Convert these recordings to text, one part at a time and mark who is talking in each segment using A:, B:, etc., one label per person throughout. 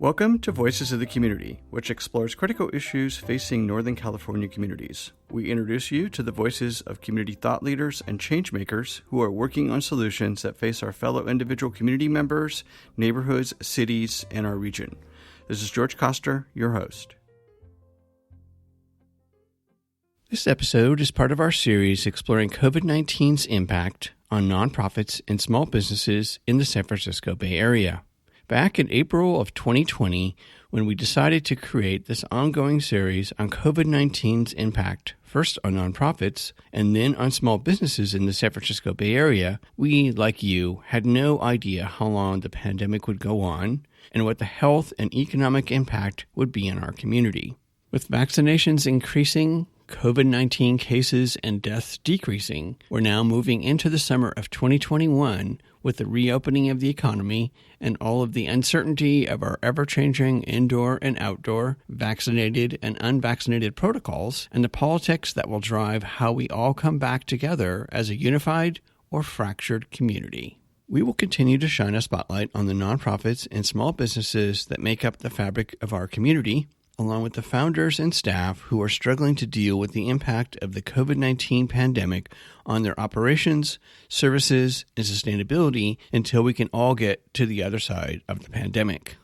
A: Welcome to Voices of the Community, which explores critical issues facing Northern California communities. We introduce you to the voices of community thought leaders and change makers who are working on solutions that face our fellow individual community members, neighborhoods, cities, and our region. This is George Koster, your host. This episode is part of our series exploring COVID-19's impact on nonprofits and small businesses in the San Francisco Bay Area. Back in April of 2020, when we decided to create this ongoing series on COVID-19's impact, first on nonprofits and then on small businesses in the San Francisco Bay Area, we, like you, had no idea how long the pandemic would go on and what the health and economic impact would be in our community. With vaccinations increasing, COVID-19 cases and deaths decreasing, we're now moving into the summer of 2021 with the reopening of the economy and all of the uncertainty of our ever-changing indoor and outdoor, vaccinated and unvaccinated protocols, and the politics that will drive how we all come back together as a unified or fractured community. We will continue to shine a spotlight on the nonprofits and small businesses that make up the fabric of our community, along with the founders and staff who are struggling to deal with the impact of the COVID-19 pandemic on their operations, services, and sustainability until we can all get to the other side of the pandemic.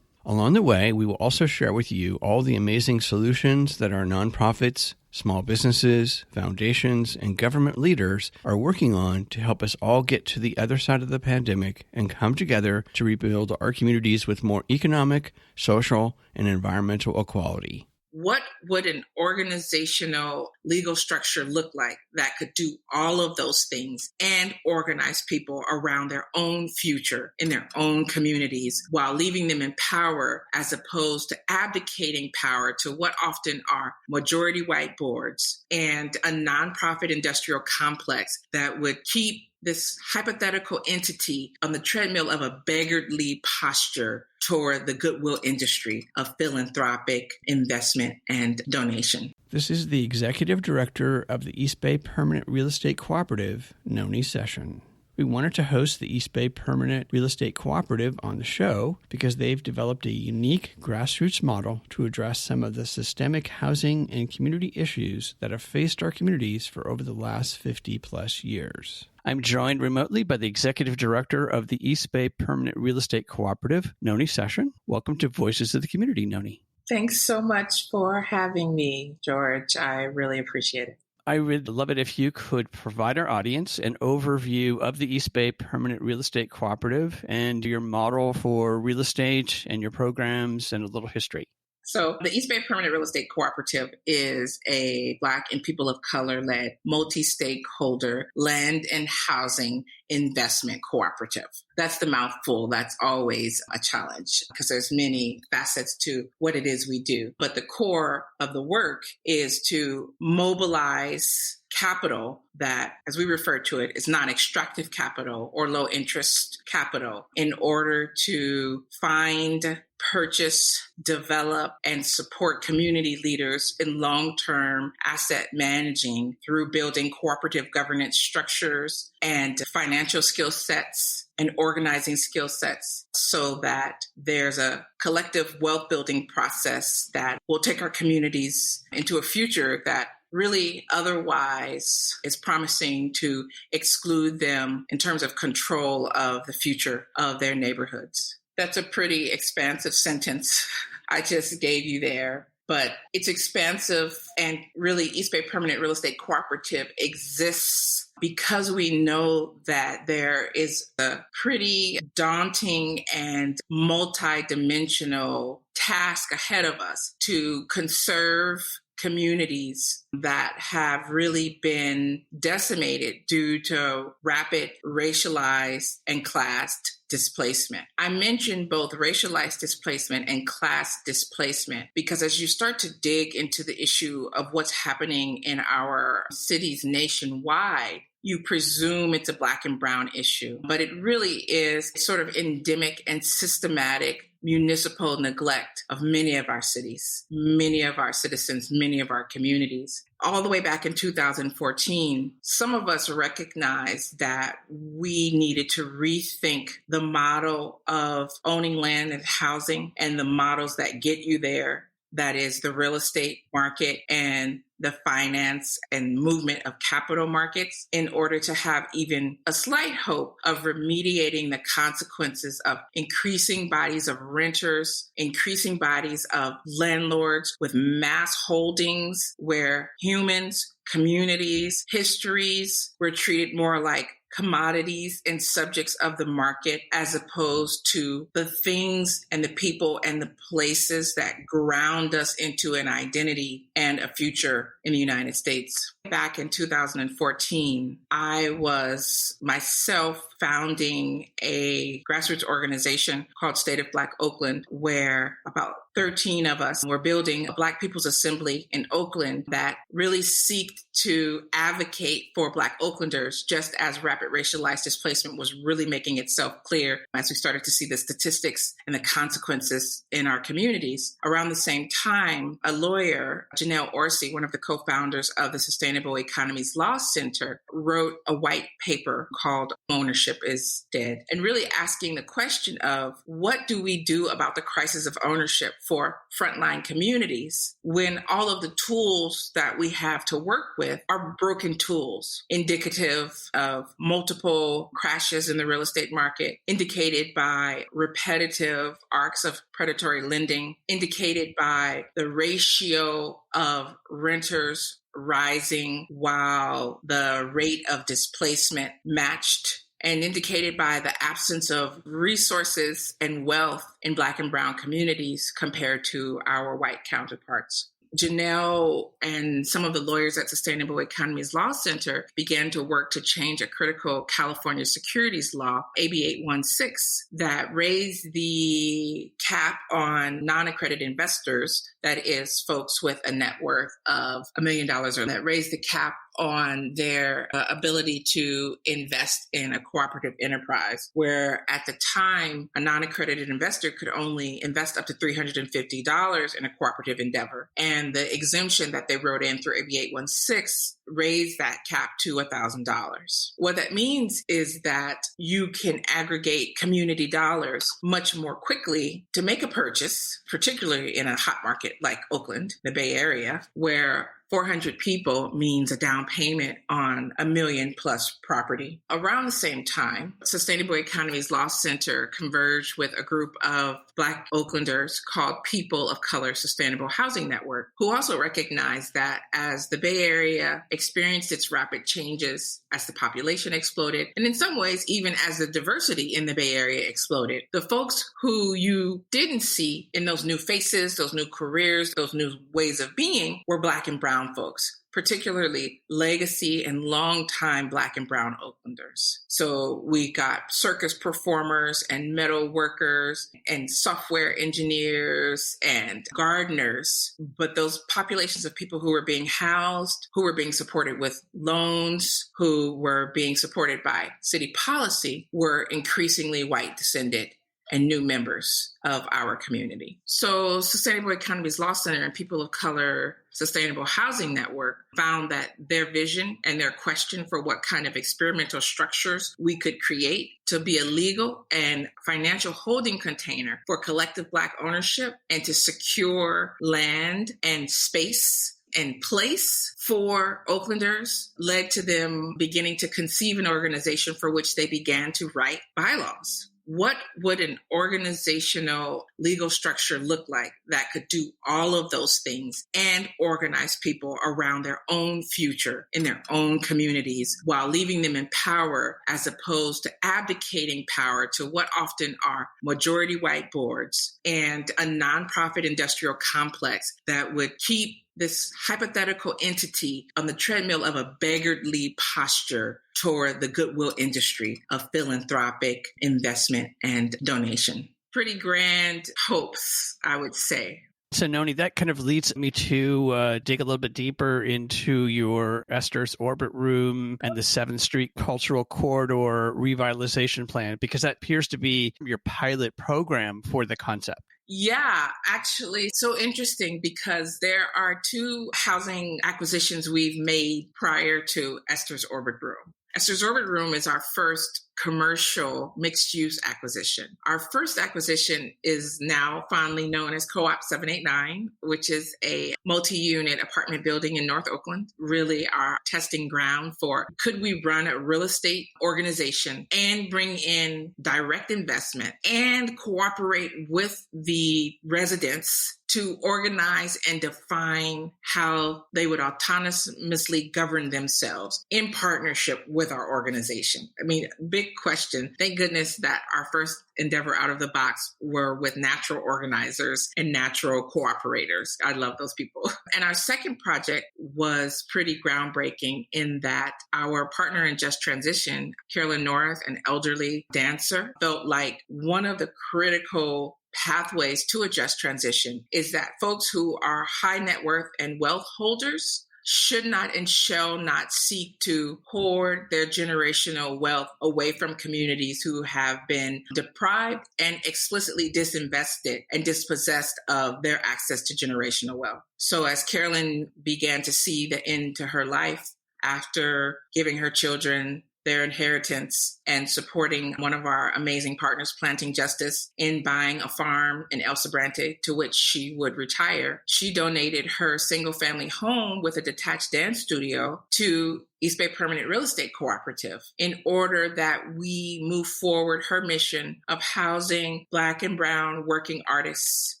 A: Along the way, we will also share with you all the amazing solutions that our nonprofits, small businesses, foundations, and government leaders are working on to help us all get to the other side of the pandemic and come together to rebuild our communities with more economic, social, and environmental equality.
B: What would an organizational legal structure look like that could do all of those things and organize people around their own future in their own communities while leaving them in power as opposed to abdicating power to what often are majority white boards and a nonprofit industrial complex that would keep this hypothetical entity on the treadmill of a beggarly posture toward the goodwill industry of philanthropic investment and donation.
A: This is the Executive Director of the East Bay Permanent Real Estate Cooperative, Noni Sessions. We wanted to host the East Bay Permanent Real Estate Cooperative on the show because they've developed a unique grassroots model to address some of the systemic housing and community issues that have faced our communities for over the last 50 plus years. I'm joined remotely by the Executive Director of the East Bay Permanent Real Estate Cooperative, Noni Sessions. Welcome to Voices of the Community, Noni.
B: Thanks so much for having me, George. I really appreciate it.
A: I would love it if you could provide our audience an overview of the East Bay Permanent Real Estate Cooperative and your model for real estate and your programs and a little history.
B: So the East Bay Permanent Real Estate Cooperative is a Black and people of color-led, multi-stakeholder land and housing investment cooperative. That's the mouthful. That's always a challenge because there's many facets to what it is we do. But the core of the work is to mobilize capital that, as we refer to it, is non-extractive capital or low-interest capital in order to find, purchase, develop, and support community leaders in long-term asset managing through building cooperative governance structures and financial skill sets and organizing skill sets so that there's a collective wealth building process that will take our communities into a future that really otherwise is promising to exclude them in terms of control of the future of their neighborhoods. That's a pretty expansive sentence I just gave you there, but it's expansive, and really East Bay Permanent Real Estate Cooperative exists because we know that there is a pretty daunting and multidimensional task ahead of us to conserve communities that have really been decimated due to rapid racialized and classed displacement. I mentioned both racialized displacement and class displacement because as you start to dig into the issue of what's happening in our cities nationwide, you presume it's a Black and brown issue, but it really is sort of endemic and systematic municipal neglect of many of our cities, many of our citizens, many of our communities. All the way back in 2014, some of us recognized that we needed to rethink the model of owning land and housing and the models that get you there. That is the real estate market and the finance and movement of capital markets, in order to have even a slight hope of remediating the consequences of increasing bodies of renters, increasing bodies of landlords with mass holdings where humans, communities, histories were treated more like commodities and subjects of the market, as opposed to the things and the people and the places that ground us into an identity and a future in the United States. Back in 2014, I was myself founding a grassroots organization called State of Black Oakland, where about 13 of us were building a Black People's Assembly in Oakland that really seeked to advocate for Black Oaklanders, just as rapid racialized displacement was really making itself clear as we started to see the statistics and the consequences in our communities. Around the same time, a lawyer, Janelle Orsi, one of the co-founders of the Sustainable Economies Law Center, wrote a white paper called Ownership is Dead, and really asking the question of what do we do about the crisis of ownership for frontline communities when all of the tools that we have to work with are broken tools, indicative of multiple crashes in the real estate market, indicated by repetitive arcs of predatory lending, indicated by the ratio of renters rising while the rate of displacement matched, and indicated by the absence of resources and wealth in Black and brown communities compared to our white counterparts. Janelle and some of the lawyers at Sustainable Economies Law Center began to work to change a critical California securities law, AB 816, that raised the cap on non-accredited investors, that is, folks with a net worth of $1 million or that raised the cap on their ability to invest in a cooperative enterprise, where at the time, a non-accredited investor could only invest up to $350 in a cooperative endeavor. And the exemption that they wrote in through AB 816 raised that cap to $1,000. What that means is that you can aggregate community dollars much more quickly to make a purchase, particularly in a hot market like Oakland, the Bay Area, where 400 people means a down payment on $1 million plus property. Around the same time, Sustainable Economies Law Center converged with a group of Black Oaklanders called People of Color Sustainable Housing Network, who also recognized that as the Bay Area experienced its rapid changes, as the population exploded, and in some ways, even as the diversity in the Bay Area exploded, the folks who you didn't see in those new faces, those new careers, those new ways of being were Black and brown folks, particularly legacy and longtime Black and brown Oaklanders. So we got circus performers and metal workers and software engineers and gardeners, but those populations of people who were being housed, who were being supported with loans, who were being supported by city policy were increasingly white descended and new members of our community. So Sustainable Economies Law Center and People of Color Sustainable Housing Network found that their vision and their question for what kind of experimental structures we could create to be a legal and financial holding container for collective Black ownership and to secure land and space and place for Oaklanders led to them beginning to conceive an organization for which they began to write bylaws. What would an organizational legal structure look like that could do all of those things and organize people around their own future in their own communities while leaving them in power as opposed to abdicating power to what often are majority white boards and a nonprofit industrial complex that would keep this hypothetical entity on the treadmill of a beggarly posture toward the goodwill industry of philanthropic investment and donation. Pretty grand hopes, I would say.
A: So, Noni, that kind of leads me to dig a little bit deeper into your Esther's Orbit Room and the 7th Street Cultural Corridor Revitalization Plan, because that appears to be your pilot program for the concept.
B: Yeah, actually, so interesting because there are 2 housing acquisitions we've made prior to Esther's Orbit Room. Esther's Orbit Room is our first commercial mixed-use acquisition. Our first acquisition is now fondly known as Co-op 789, which is a multi-unit apartment building in North Oakland, really our testing ground for could we run a real estate organization and bring in direct investment and cooperate with the residents to organize and define how they would autonomously govern themselves in partnership with our organization. I mean, big question. Thank goodness that our first endeavor out of the box were with natural organizers and natural cooperators. I love those people. And our second project was pretty groundbreaking in that our partner in Just Transition, Carolyn North, an elderly dancer, felt like one of the critical pathways to a just transition is that folks who are high net worth and wealth holders should not and shall not seek to hoard their generational wealth away from communities who have been deprived and explicitly disinvested and dispossessed of their access to generational wealth. So as Carolyn began to see the end to her life after giving her children their inheritance and supporting one of our amazing partners, Planting Justice, in buying a farm in El Sobrante to which she would retire, she donated her single-family home with a detached dance studio to East Bay Permanent Real Estate Cooperative in order that we move forward her mission of housing Black and Brown working artists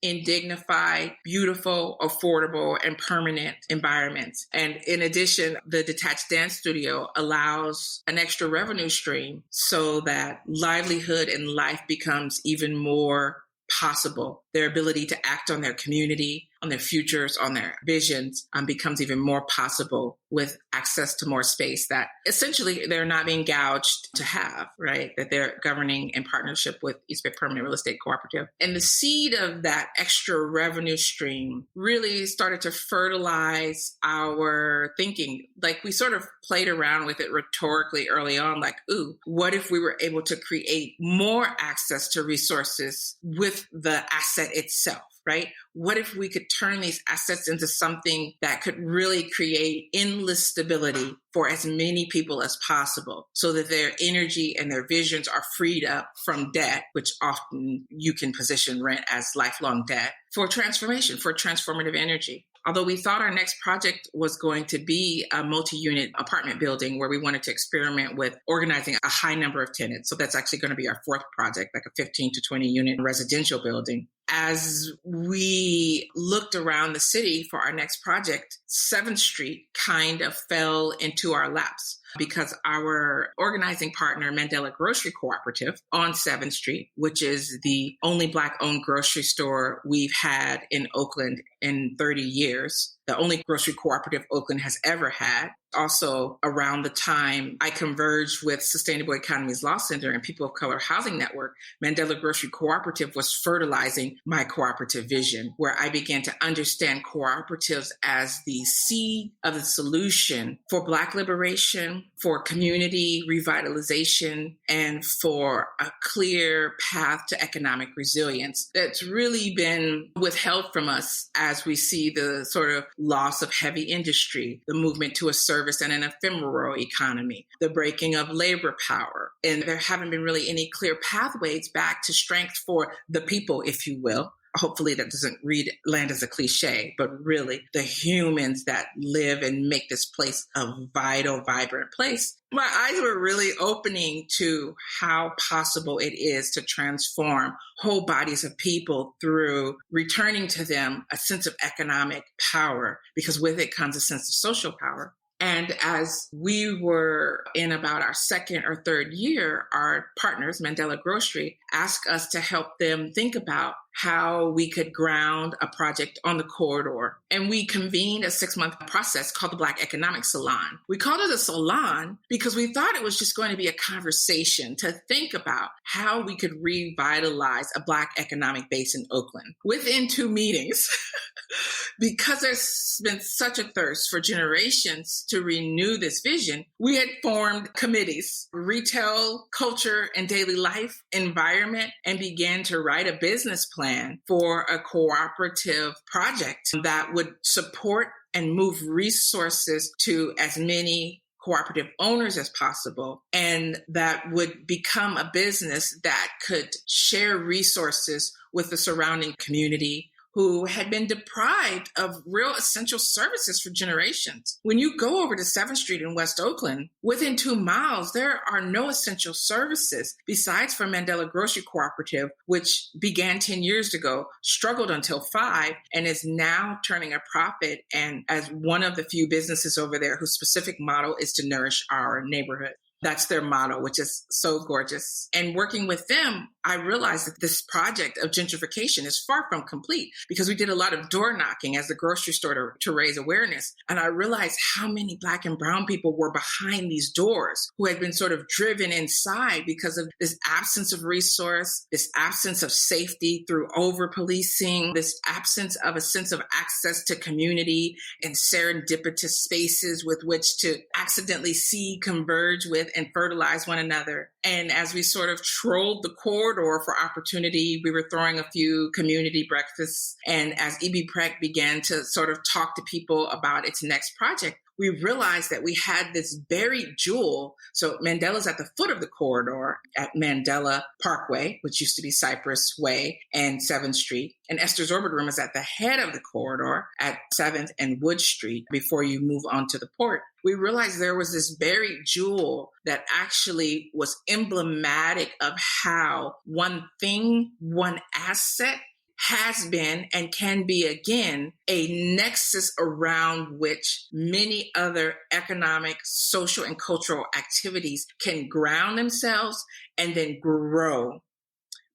B: in dignified, beautiful, affordable, and permanent environments. And in addition, the detached dance studio allows an extra revenue stream so that livelihood and life becomes even more possible. Their ability to act on their community, on their futures, on their visions becomes even more possible with access to more space that essentially they're not being gouged to have, right? That they're governing in partnership with East Bay Permanent Real Estate Cooperative. And the seed of that extra revenue stream really started to fertilize our thinking. Like we sort of played around with it rhetorically early on, like, ooh, what if we were able to create more access to resources with the asset itself? Right? What if we could turn these assets into something that could really create endless stability for as many people as possible so that their energy and their visions are freed up from debt, which often you can position rent as lifelong debt, for transformation, for transformative energy. Although we thought our next project was going to be a multi-unit apartment building where we wanted to experiment with organizing a high number of tenants. So that's actually going to be our fourth project, like a 15 to 20 unit residential building. As we looked around the city for our next project, 7th Street kind of fell into our laps because our organizing partner, Mandela Grocery Cooperative on 7th Street, which is the only Black-owned grocery store we've had in Oakland in 30 years, the only grocery cooperative Oakland has ever had. Also, around the time I converged with Sustainable Economies Law Center and People of Color Housing Network, Mandela Grocery Cooperative was fertilizing my cooperative vision, where I began to understand cooperatives as the seed of the solution for Black liberation, for community revitalization, and for a clear path to economic resilience that's really been withheld from us as we see the sort of loss of heavy industry, the movement to a service and an ephemeral economy, the breaking of labor power. And there haven't been really any clear pathways back to strength for the people, if you will. Hopefully that doesn't land as a cliche, but really the humans that live and make this place a vital, vibrant place. My eyes were really opening to how possible it is to transform whole bodies of people through returning to them a sense of economic power, because with it comes a sense of social power. And And as we were in about our second or third year, our partners, Mandela Grocery, asked us to help them think about how we could ground a project on the corridor. And we convened a 6-month process called the Black Economic Salon. We called it a salon because we thought it was just going to be a conversation to think about how we could revitalize a Black economic base in Oakland. Within 2 meetings, because there's been such a thirst for generations to renew this vision, we had formed committees, retail, culture, and daily life, environment, and began to write a business plan for a cooperative project that would support and move resources to as many cooperative owners as possible, and that would become a business that could share resources with the surrounding community who had been deprived of real essential services for generations. When you go over to 7th Street in West Oakland, within 2 miles, there are no essential services besides for Mandela Grocery Cooperative, which began 10 years ago, struggled until 5, and is now turning a profit, and as one of the few businesses over there whose specific model is to nourish our neighborhood. That's their motto, which is so gorgeous. And working with them, I realized that this project of gentrification is far from complete because we did a lot of door knocking as the grocery store to raise awareness. And I realized how many Black and brown people were behind these doors who had been sort of driven inside because of this absence of resource, this absence of safety through over-policing, this absence of a sense of access to community and serendipitous spaces with which to accidentally see, converge with, and fertilize one another. And as we sort of trolled the corridor for opportunity, we were throwing a few community breakfasts. And as EB Prec began to sort of talk to people about its next project, we realized that we had this buried jewel. So Mandela's at the foot of the corridor at Mandela Parkway, which used to be Cypress Way and 7th Street. And Esther's Orbit Room is at the head of the corridor at 7th and Wood Street before you move on to the port. We realized there was this buried jewel that actually was emblematic of how one thing, one asset has been and can be again a nexus around which many other economic, social, and cultural activities can ground themselves and then grow.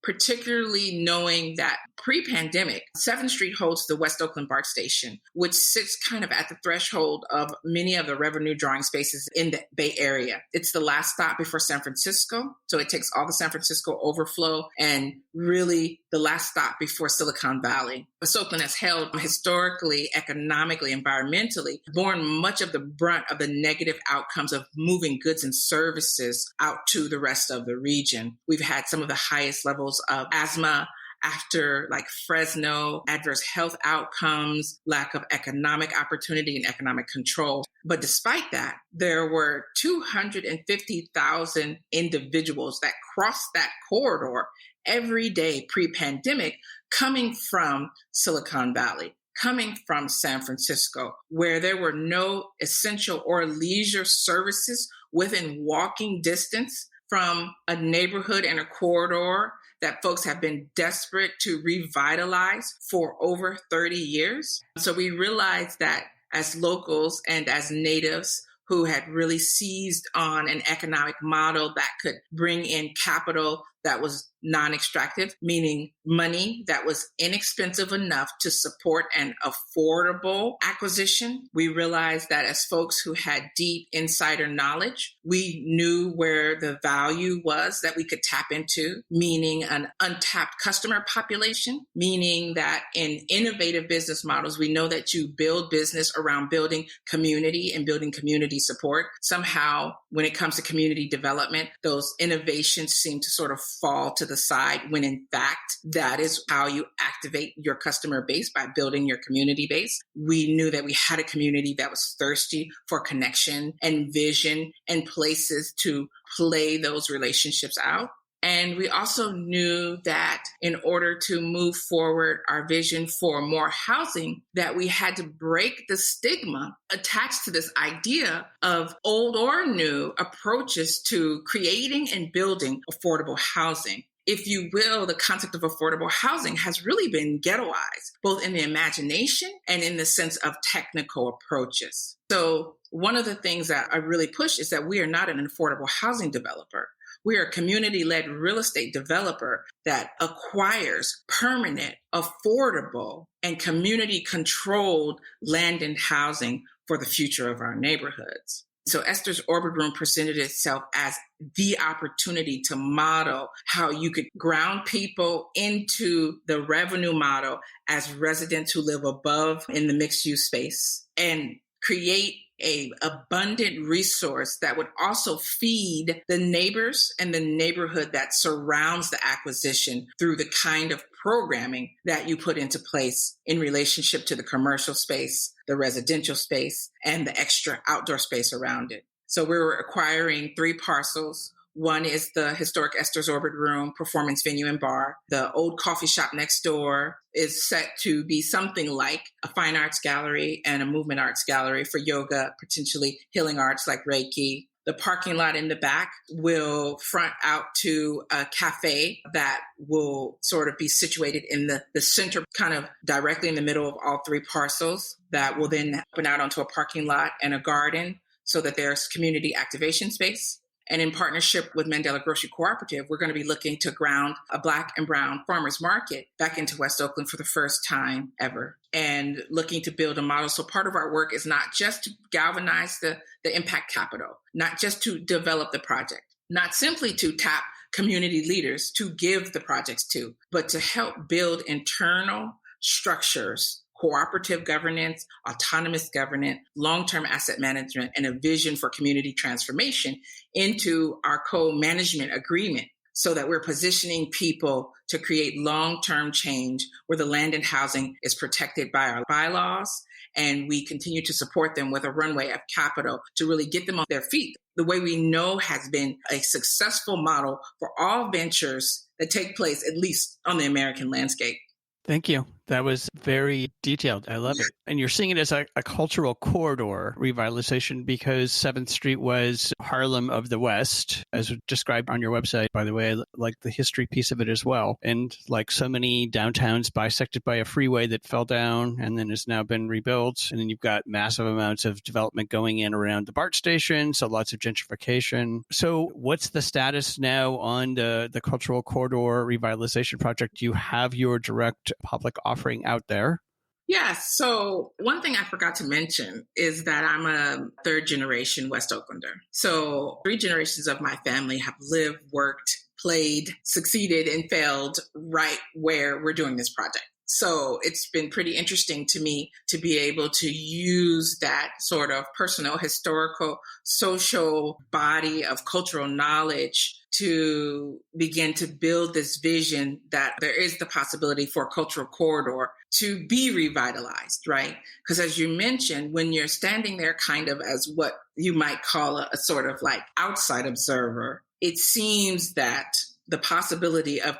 B: Particularly knowing that pre-pandemic, 7th Street holds the West Oakland BART station, which sits kind of at the threshold of many of the revenue drawing spaces in the Bay Area. It's the last stop before San Francisco. So it takes all the San Francisco overflow and really the last stop before Silicon Valley. West Oakland has held historically, economically, environmentally, borne much of the brunt of the negative outcomes of moving goods and services out to the rest of the region. We've had some of the highest levels of asthma after like Fresno, adverse health outcomes, lack of economic opportunity and economic control. But despite that, there were 250,000 individuals that crossed that corridor every day pre-pandemic coming from Silicon Valley, coming from San Francisco, where there were no essential or leisure services within walking distance from a neighborhood and a corridor that folks have been desperate to revitalize for over 30 years. So we realized that as locals and as natives who had really seized on an economic model that could bring in capital that was non-extractive, meaning money that was inexpensive enough to support an affordable acquisition. We realized that as folks who had deep insider knowledge, we knew where the value was that we could tap into, meaning an untapped customer population, meaning that in innovative business models, we know that you build business around building community and building community support. Somehow, when it comes to community development, those innovations seem to sort of fall to the side when in fact, that is how you activate your customer base, by building your community base. We knew that we had a community that was thirsty for connection and vision and places to play those relationships out. And we also knew that in order to move forward our vision for more housing, that we had to break the stigma attached to this idea of old or new approaches to creating and building affordable housing. if you will, the concept of affordable housing has really been ghettoized, both in the imagination and in the sense of technical approaches. So one of the things that I really push is that we are not an affordable housing developer. We are a community-led real estate developer that acquires permanent, affordable, and community-controlled land and housing for the future of our neighborhoods. So Esther's Orbit Room presented itself as the opportunity to model how you could ground people into the revenue model as residents who live above in the mixed-use space and create a abundant resource that would also feed the neighbors and the neighborhood that surrounds the acquisition through the kind of programming that you put into place in relationship to the commercial space, the residential space, and the extra outdoor space around it. So we're acquiring 3 parcels. One is the historic Esther's Orbit Room performance venue and bar. The old coffee shop next door is set to be something like a fine arts gallery and a movement arts gallery for yoga, potentially healing arts like Reiki. The parking lot in the back will front out to a cafe that will sort of be situated in the center, kind of directly in the middle of all 3 parcels, that will then open out onto a parking lot and a garden so that there's community activation space. And in partnership with Mandela Grocery Cooperative, we're going to be looking to ground a Black and Brown farmers market back into West Oakland for the first time ever, and looking to build a model. So part of our work is not just to galvanize the impact capital, not just to develop the project, not simply to tap community leaders to give the projects to, but to help build internal structures, cooperative governance, autonomous governance, long-term asset management, and a vision for community transformation into our co-management agreement so that we're positioning people to create long-term change where the land and housing is protected by our bylaws, and we continue to support them with a runway of capital to really get them on their feet, the way we know has been a successful model for all ventures that take place, at least on the American landscape.
A: Thank you. That was very detailed. I love it. And you're seeing it as a cultural corridor revitalization because 7th Street was Harlem of the West, as described on your website, by the way. I like the history piece of it as well. And like so many downtowns bisected by a freeway that fell down and then has now been rebuilt. And then you've got massive amounts of development going in around the BART station, so lots of gentrification. So what's the status now on the cultural corridor revitalization project? Do you have your direct public offering out there?
B: Yes. So one thing I forgot to mention is that I'm a 3rd generation West Oaklander. So 3 generations of my family have lived, worked, played, succeeded, and failed right where we're doing this project. So it's been pretty interesting to me to be able to use that sort of personal, historical, social body of cultural knowledge to begin to build this vision that there is the possibility for a cultural corridor to be revitalized, right? Because as you mentioned, when you're standing there kind of as what you might call a sort of like outside observer, it seems that the possibility of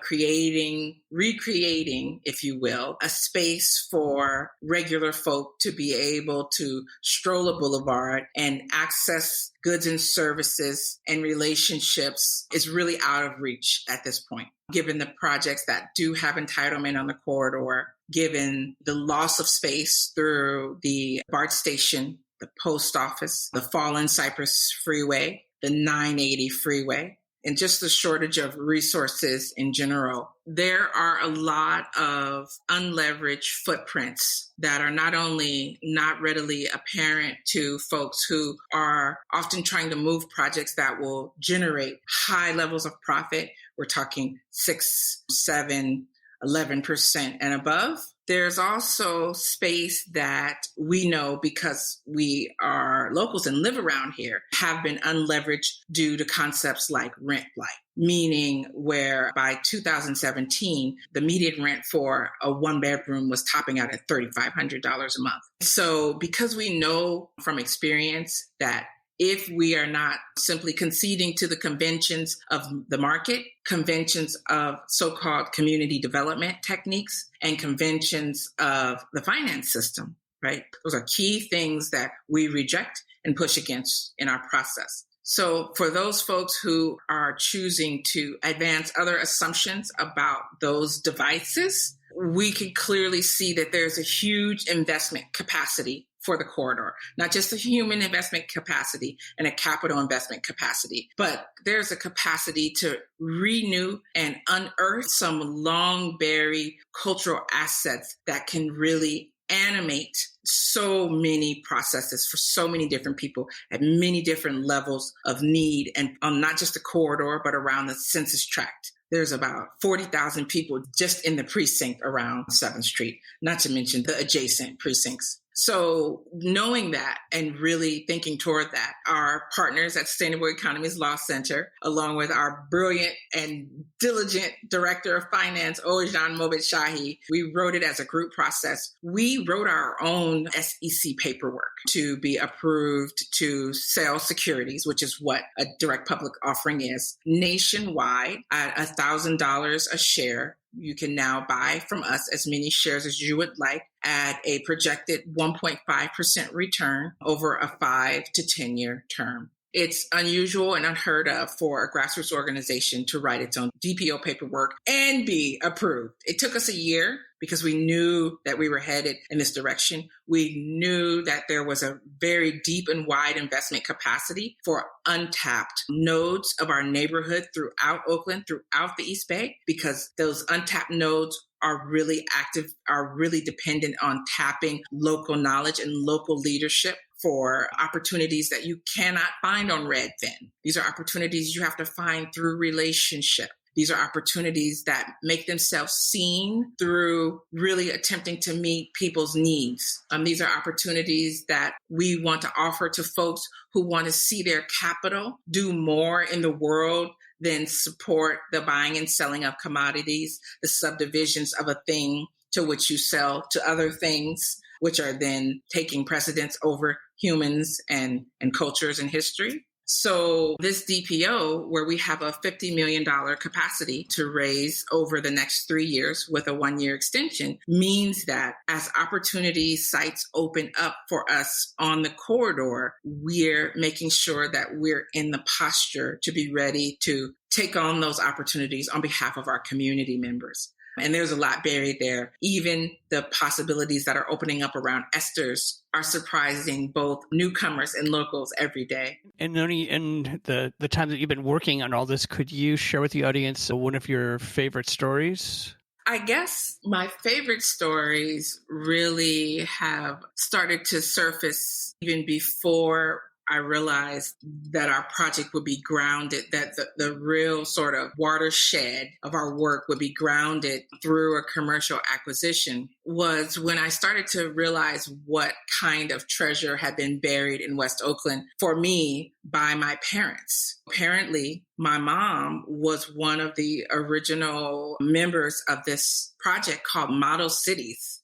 B: recreating, if you will, a space for regular folk to be able to stroll a boulevard and access goods and services and relationships is really out of reach at this point, given the projects that do have entitlement on the corridor, given the loss of space through the BART station, the post office, the fallen Cypress Freeway, the 980 freeway, and just the shortage of resources in general. There are a lot of unleveraged footprints that are not only not readily apparent to folks who are often trying to move projects that will generate high levels of profit. We're talking 6, 7, 11% and above. There's also space that we know, because we are locals and live around here, have been unleveraged due to concepts like rent blight, meaning where by 2017, the median rent for a 1-bedroom was topping out at $3,500 a month. So because we know from experience that if we are not simply conceding to the conventions of the market, conventions of so-called community development techniques, and conventions of the finance system, right? Those are key things that we reject and push against in our process. So for those folks who are choosing to advance other assumptions about those devices, we can clearly see that there's a huge investment capacity for the corridor, not just a human investment capacity and a capital investment capacity, but there's a capacity to renew and unearth some long buried cultural assets that can really animate so many processes for so many different people at many different levels of need, and on not just the corridor, but around the census tract. There's about 40,000 people just in the precinct around 7th Street, not to mention the adjacent precincts. So knowing that and really thinking toward that, our partners at Sustainable Economies Law Center, along with our brilliant and diligent Director of Finance, Ojan Mobit Shahi, we wrote it as a group process. We wrote our own SEC paperwork to be approved to sell securities, which is what a direct public offering is, nationwide at $1,000 a share. You can now buy from us as many shares as you would like at a projected 1.5% return over a 5 to 10-year term. It's unusual and unheard of for a grassroots organization to write its own DPO paperwork and be approved. It took us a year because we knew that we were headed in this direction. We knew that there was a very deep and wide investment capacity for untapped nodes of our neighborhood throughout Oakland, throughout the East Bay, because those untapped nodes are really active, are really dependent on tapping local knowledge and local leadership for opportunities that you cannot find on Redfin. These are opportunities you have to find through relationship. These are opportunities that make themselves seen through really attempting to meet people's needs. These are opportunities that we want to offer to folks who want to see their capital do more in the world than support the buying and selling of commodities, the subdivisions of a thing to which you sell to other things, which are then taking precedence over humans and cultures and history. So this DPO, where we have a $50 million capacity to raise over the next 3 years with a 1-year extension, means that as opportunity sites open up for us on the corridor, we're making sure that we're in the posture to be ready to take on those opportunities on behalf of our community members. And there's a lot buried there. Even the possibilities that are opening up around esters are surprising both newcomers and locals every day.
A: And Noni, in the time that you've been working on all this, could you share with the audience one of your favorite stories?
B: I guess my favorite stories really have started to surface even before I realized that our project would be grounded, that the real sort of watershed of our work would be grounded through a commercial acquisition, was when I started to realize what kind of treasure had been buried in West Oakland for me by my parents. Apparently, my mom was one of the original members of this project called Model Cities,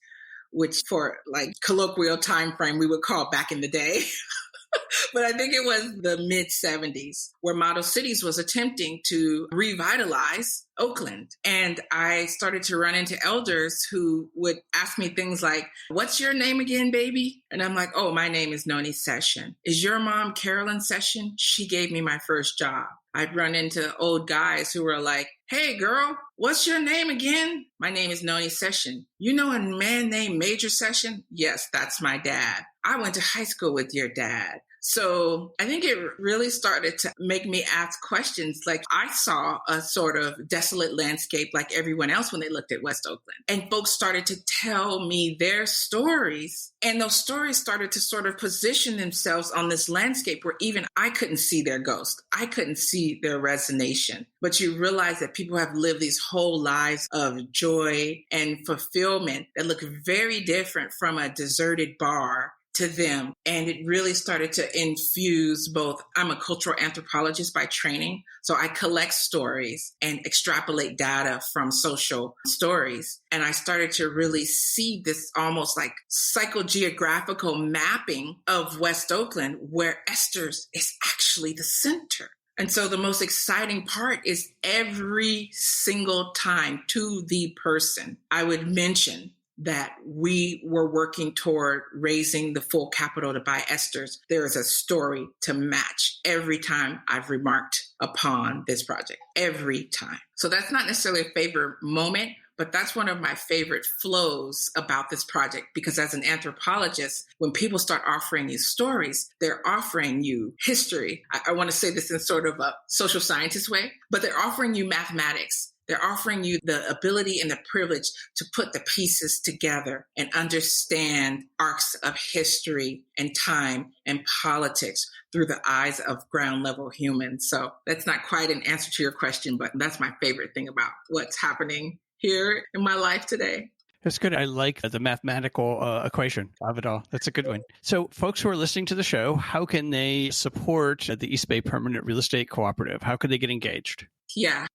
B: which for like colloquial time frame we would call back in the day. But I think it was the mid-70s where Model Cities was attempting to revitalize Oakland. And I started to run into elders who would ask me things like, "What's your name again, baby?" And I'm like, "Oh, my name is Noni Session." "Is your mom Carolyn Session?" "She gave me my first job." I'd run into old guys who were like, "Hey, girl, what's your name again?" "My name is Noni Session." "You know a man named Major Session?" "Yes, that's my dad." "I went to high school with your dad." So I think it really started to make me ask questions. Like, I saw a sort of desolate landscape like everyone else when they looked at West Oakland. And folks started to tell me their stories. And those stories started to sort of position themselves on this landscape where even I couldn't see their ghost. I couldn't see their resonation. But you realize that people have lived these whole lives of joy and fulfillment that look very different from a deserted bar to them. And it really started to infuse both. I'm a cultural anthropologist by training, so I collect stories and extrapolate data from social stories. And I started to really see this almost like psychogeographical mapping of West Oakland, where Esther's is actually the center. And so the most exciting part is every single time, to the person, I would mention that we were working toward raising the full capital to buy esters, there is a story to match every time I've remarked upon this project, every time. So that's not necessarily a favorite moment, but that's one of my favorite flows about this project, because as an anthropologist, when people start offering you stories, they're offering you history. I want to say this in sort of a social scientist way, but they're offering you mathematics. They're offering you the ability and the privilege to put the pieces together and understand arcs of history and time and politics through the eyes of ground level humans. So that's not quite an answer to your question, but that's my favorite thing about what's happening here in my life today.
A: That's good. I like the mathematical equation of it all. That's a good one. So folks who are listening to the show, how can they support the East Bay Permanent Real Estate Cooperative? How could they get engaged?
B: Yeah.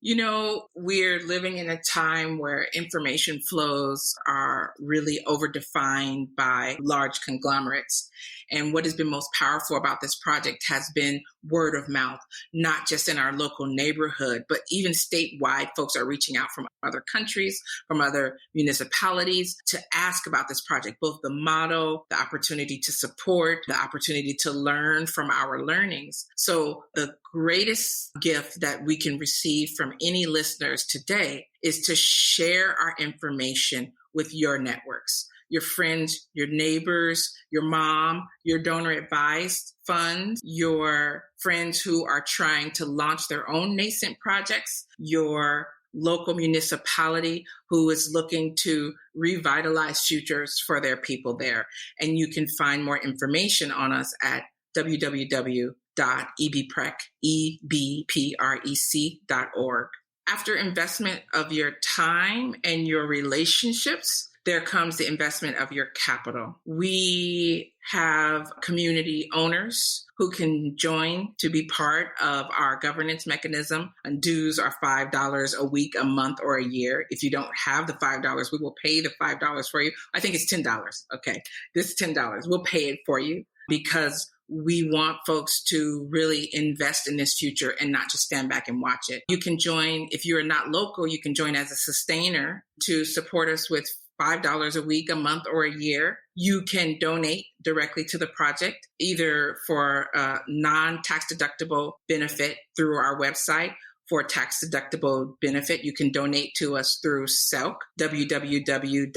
B: We're living in a time where information flows are really overdefined by large conglomerates. And what has been most powerful about this project has been word of mouth, not just in our local neighborhood, but even statewide. Folks are reaching out from other countries, from other municipalities to ask about this project, both the model, the opportunity to support, the opportunity to learn from our learnings. So the greatest gift that we can receive from any listeners today is to share our information with your networks, your friends, your neighbors, your mom, your donor advised fund, your friends who are trying to launch their own nascent projects, your local municipality who is looking to revitalize futures for their people there. And you can find more information on us at www.ebprec.org. After investment of your time and your relationships, there comes the investment of your capital. We have community owners who can join to be part of our governance mechanism, and dues are $5 a week, a month, or a year. If you don't have the $5, we will pay the $5 for you. I think it's $10. Okay, this is $10. We'll pay it for you because we want folks to really invest in this future and not just stand back and watch it. You can join, if you're not local, you can join as a sustainer to support us with $5 a week, a month, or a year. You can donate directly to the project, either for a non-tax deductible benefit through our website. For a tax deductible benefit, you can donate to us through SELC, www.selc.org.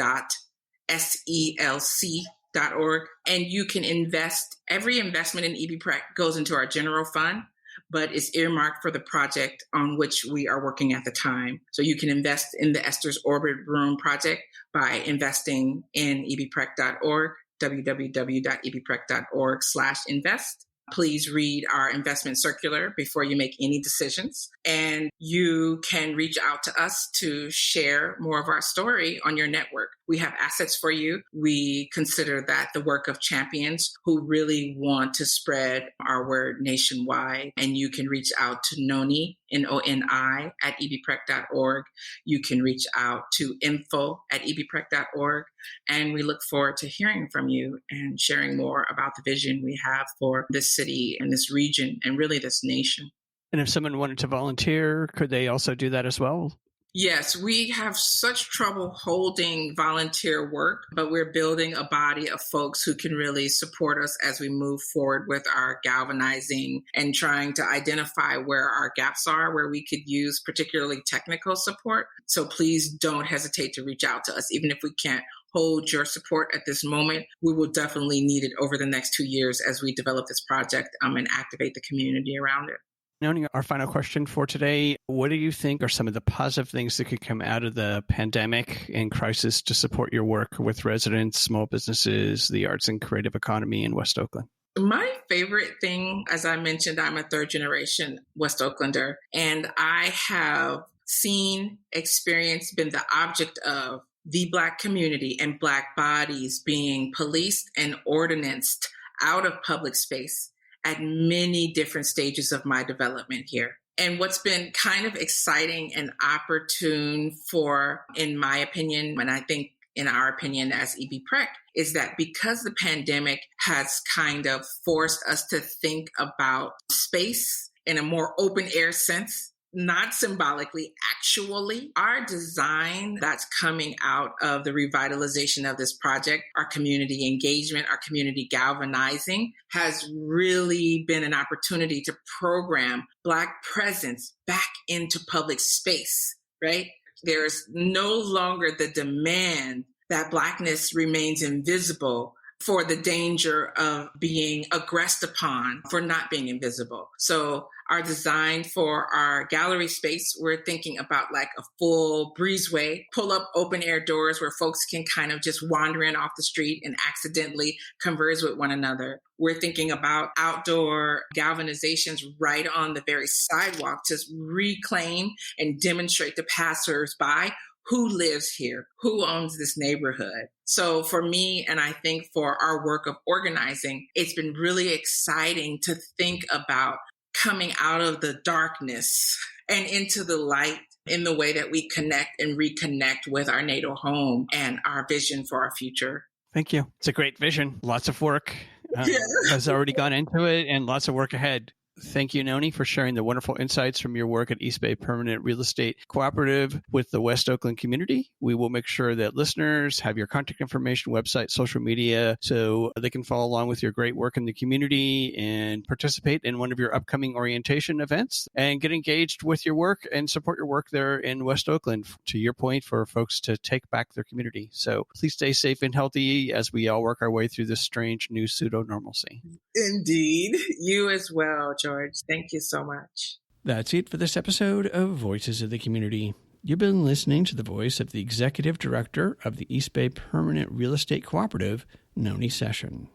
B: And you can invest, every investment in EBPREC goes into our general fund, but is earmarked for the project on which we are working at the time. So you can invest in the Esther's Orbit Room project by investing in ebprec.org, www.ebprec.org/invest. Please read our investment circular before you make any decisions. And you can reach out to us to share more of our story on your network. We have assets for you. We consider that the work of champions who really want to spread our word nationwide. And you can reach out to Noni, Noni, at ebprec.org. You can reach out to info@ebprec.org. And we look forward to hearing from you and sharing more about the vision we have for this city and this region and really this nation.
A: And if someone wanted to volunteer, could they also do that as well?
B: Yes, we have such trouble holding volunteer work, but we're building a body of folks who can really support us as we move forward with our galvanizing and trying to identify where our gaps are, where we could use particularly technical support. So please don't hesitate to reach out to us. Even if we can't hold your support at this moment, we will definitely need it over the next 2 years as we develop this project and activate the community around it.
A: Noni, our final question for today. What do you think are some of the positive things that could come out of the pandemic and crisis to support your work with residents, small businesses, the arts and creative economy in West Oakland?
B: My favorite thing, as I mentioned, I'm a third generation West Oaklander, and I have seen, experienced, been the object of the Black community and Black bodies being policed and ordinanced out of public space at many different stages of my development here. And what's been kind of exciting and opportune for, in my opinion, and I think in our opinion as EBPREC, is that because the pandemic has kind of forced us to think about space in a more open air sense, not symbolically, actually. Our design that's coming out of the revitalization of this project, our community engagement, our community galvanizing, has really been an opportunity to program Black presence back into public space, right? There's no longer the demand that Blackness remains invisible for the danger of being aggressed upon for not being invisible. So our design for our gallery space, we're thinking about like a full breezeway, pull up open air doors where folks can kind of just wander in off the street and accidentally converse with one another. We're thinking about outdoor galvanizations right on the very sidewalk to reclaim and demonstrate to passersby who lives here, who owns this neighborhood. So for me, and I think for our work of organizing, it's been really exciting to think about coming out of the darkness and into the light in the way that we connect and reconnect with our natal home and our vision for our future.
A: Thank you. It's a great vision. Lots of work has already gone into it and lots of work ahead. Thank you, Noni, for sharing the wonderful insights from your work at East Bay Permanent Real Estate Cooperative with the West Oakland community. We will make sure that listeners have your contact information, website, social media, so they can follow along with your great work in the community and participate in one of your upcoming orientation events and get engaged with your work and support your work there in West Oakland, to your point, for folks to take back their community. So please stay safe and healthy as we all work our way through this strange new pseudo-normalcy.
B: Indeed. You as well, George. Thank you so much.
A: That's it for this episode of Voices of the Community. You've been listening to the voice of the Executive Director of the East Bay Permanent Real Estate Cooperative, Noni Sessions.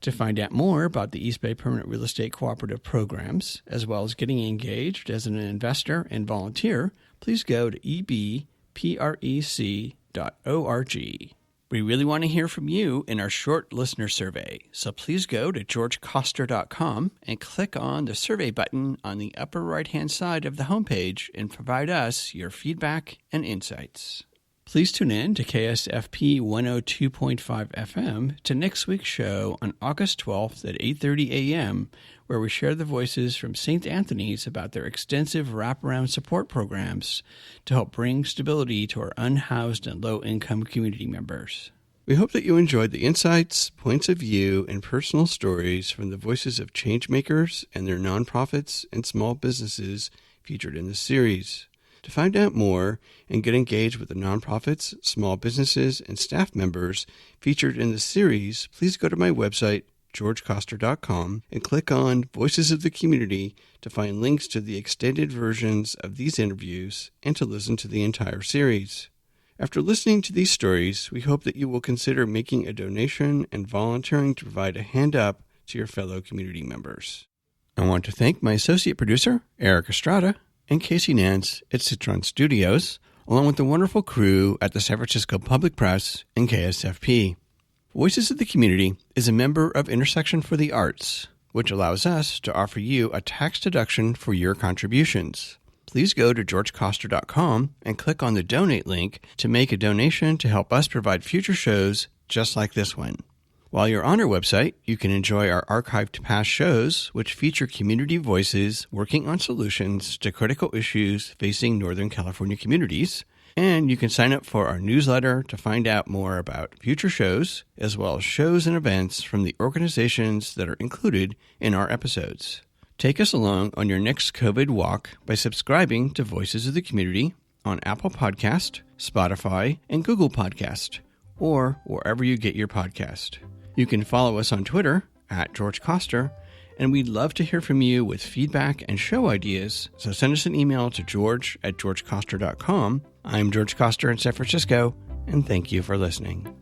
A: To find out more about the East Bay Permanent Real Estate Cooperative programs, as well as getting engaged as an investor and volunteer, please go to ebprec.org. We really want to hear from you in our short listener survey, so please go to georgecoster.com and click on the survey button on the upper right-hand side of the homepage and provide us your feedback and insights. Please tune in to KSFP 102.5 FM to next week's show on August 12th at 8:30 a.m., where we share the voices from St. Anthony's about their extensive wraparound support programs to help bring stability to our unhoused and low-income community members. We hope that you enjoyed the insights, points of view, and personal stories from the voices of changemakers and their nonprofits and small businesses featured in this series. To find out more and get engaged with the nonprofits, small businesses, and staff members featured in the series, please go to my website, georgecoster.com, and click on Voices of the Community to find links to the extended versions of these interviews and to listen to the entire series. After listening to these stories, we hope that you will consider making a donation and volunteering to provide a hand up to your fellow community members. I want to thank my associate producer, Eric Estrada, and Casey Nance at Citron Studios, along with the wonderful crew at the San Francisco Public Press and KSFP. Voices of the Community is a member of Intersection for the Arts, which allows us to offer you a tax deduction for your contributions. Please go to georgecoster.com and click on the donate link to make a donation to help us provide future shows just like this one. While you're on our website, you can enjoy our archived past shows, which feature community voices working on solutions to critical issues facing Northern California communities. And you can sign up for our newsletter to find out more about future shows, as well as shows and events from the organizations that are included in our episodes. Take us along on your next COVID walk by subscribing to Voices of the Community on Apple Podcast, Spotify, and Google Podcast, or wherever you get your podcast. You can follow us on Twitter at George Coster, and we'd love to hear from you with feedback and show ideas, so send us an email to george@georgecoster.com. I'm George Coster in San Francisco, and thank you for listening.